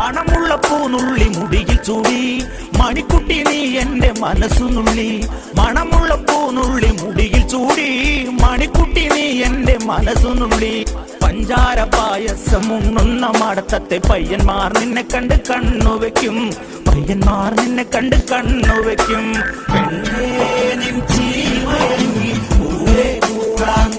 മണമുള്ള പൂനുള്ളി മുടിയിൽ ചൂടി മണിക്കുട്ടി നീ എന്റെ മനസ്സുനുള്ളി മണമുള്ള പൂനുള്ളി മുടിയിൽ ചൂടി മണിക്കുട്ടി നീ എന്റെ മനസ്സുനുള്ളി പഞ്ചാര പായസം ഉണ്ണുന്ന മടത്തത്തെ പയ്യന്മാർ നിന്നെ കണ്ട് കണ്ണുവെക്കും പയ്യന്മാർ നിന്നെ കണ്ട് കണ്ണുവെക്കും പെണ്ണേ നിൻ ചിരി മയങ്ങി പൂവേ കൂടാൻ